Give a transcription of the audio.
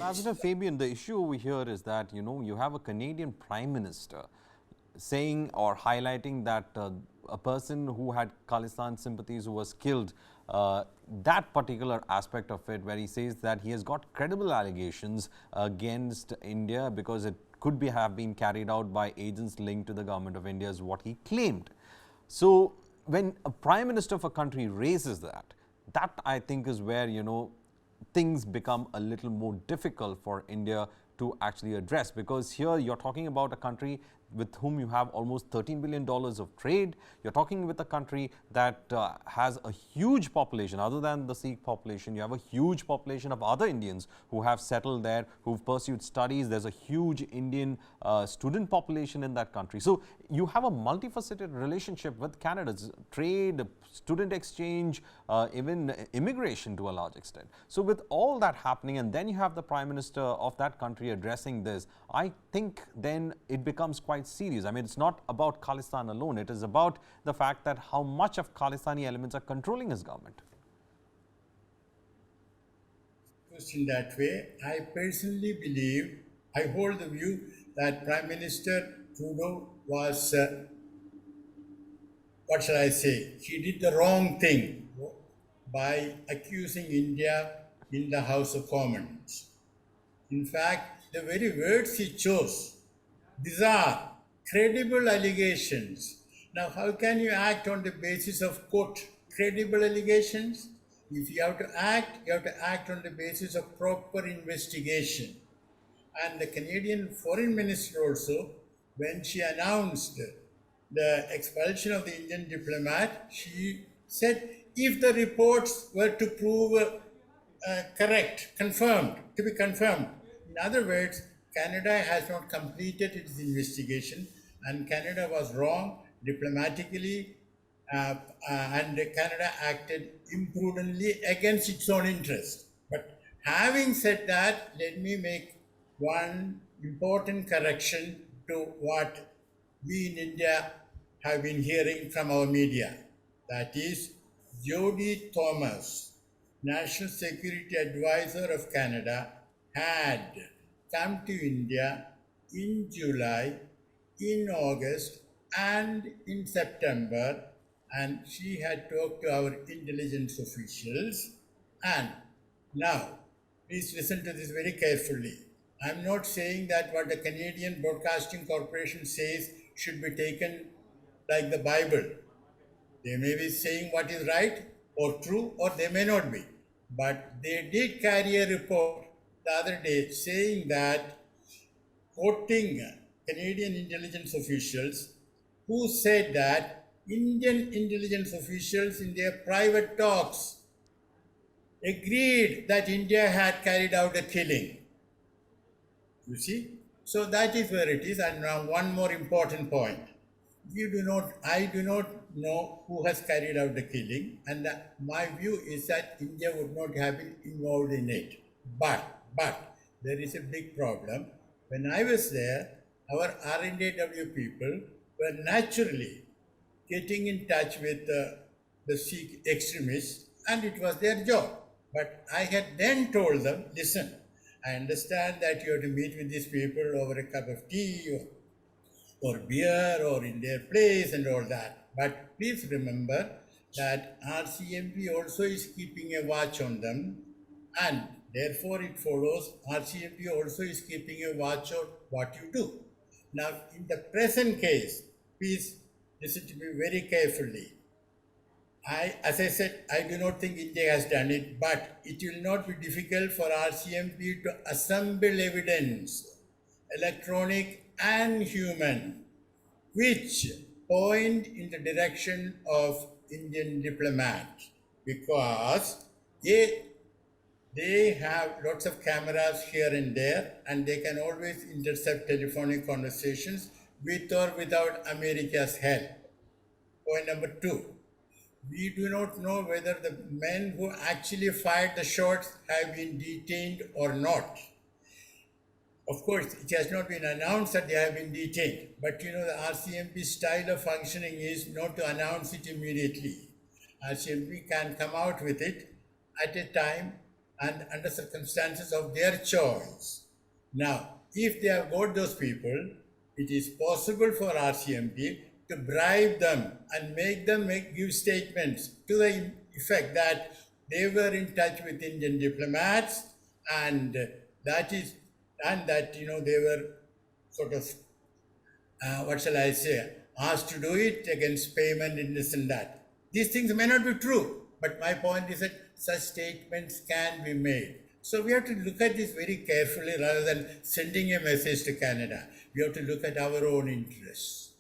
Ambassador Fabian, the issue over here is that, you have a Canadian Prime Minister saying or highlighting that a person who had Khalistan sympathies who was killed, that particular aspect of it where he says that he has got credible allegations against India because it could have been carried out by agents linked to the government of India is what he claimed. So when a Prime Minister of a country raises that I think is where, things become a little more difficult for India to actually address, because here you're talking about a country with whom you have almost $13 billion of trade. You're talking with a country that has a huge population. Other than the Sikh population, you have a huge population of other Indians who have settled there, who've pursued studies. There's a huge Indian student population in that country. So you have a multifaceted relationship with Canada's trade, student exchange, even immigration to a large extent. So with all that happening, and then you have the Prime Minister of that country addressing this, I think then it becomes quite serious. I mean, it's not about Khalistan alone. It is about the fact that how much of Khalistani elements are controlling his government. In that way, I personally believe, I hold the view that Prime Minister Trudeau was, what shall I say, he did the wrong thing by accusing India in the House of Commons. In fact, the very words he chose, these are credible allegations. Now, how can you act on the basis of, quote, credible allegations? If you have to act on the basis of proper investigation. And the Canadian Foreign Minister also, when she announced the expulsion of the Indian diplomat, she said if the reports were to prove correct, to be confirmed. In other words, Canada has not completed its investigation, and Canada was wrong diplomatically, and Canada acted imprudently against its own interest. But having said that, let me make one important correction to what we in India have been hearing from our media. That is, Jody Thomas, National Security Advisor of Canada, had come to India in July, in August, and in September, and she had talked to our intelligence officials. And now, please listen to this very carefully. I'm not saying that what the Canadian Broadcasting Corporation says should be taken like the Bible. They may be saying what is right or true, or they may not be. But they did carry a report the other day saying that, quoting Canadian intelligence officials, who said that Indian intelligence officials in their private talks agreed that India had carried out a killing. You see? So that is where it is. And now one more important point. I do not know who has carried out the killing, and my view is that India would not have been involved in it. But there is a big problem. When I was there, our R&AW people were naturally getting in touch with the Sikh extremists, and it was their job. But I had then told them, listen, I understand that you have to meet with these people over a cup of tea or beer or in their place and all that. But please remember that RCMP also is keeping a watch on them, and therefore it follows RCMP also is keeping a watch on what you do. Now, in the present case, please listen to me very carefully. As I said, I do not think India has done it, but it will not be difficult for RCMP to assemble evidence, electronic and human, which point in the direction of Indian diplomats, because they have lots of cameras here and there, and they can always intercept telephonic conversations with or without America's help. Point number 2. We do not know whether the men who actually fired the shots have been detained or not. Of course, it has not been announced that they have been detained, but the RCMP style of functioning is not to announce it immediately. RCMP can come out with it at a time and under circumstances of their choice. Now, if they have got those people, it is possible for RCMP to bribe them and make them give statements to the effect that they were in touch with Indian diplomats and that is and that they were sort of what shall I say, asked to do it against payment in this and that. These things may not be true, but my point is that such statements can be made. So we have to look at this very carefully rather than sending a message to Canada. We have to look at our own interests.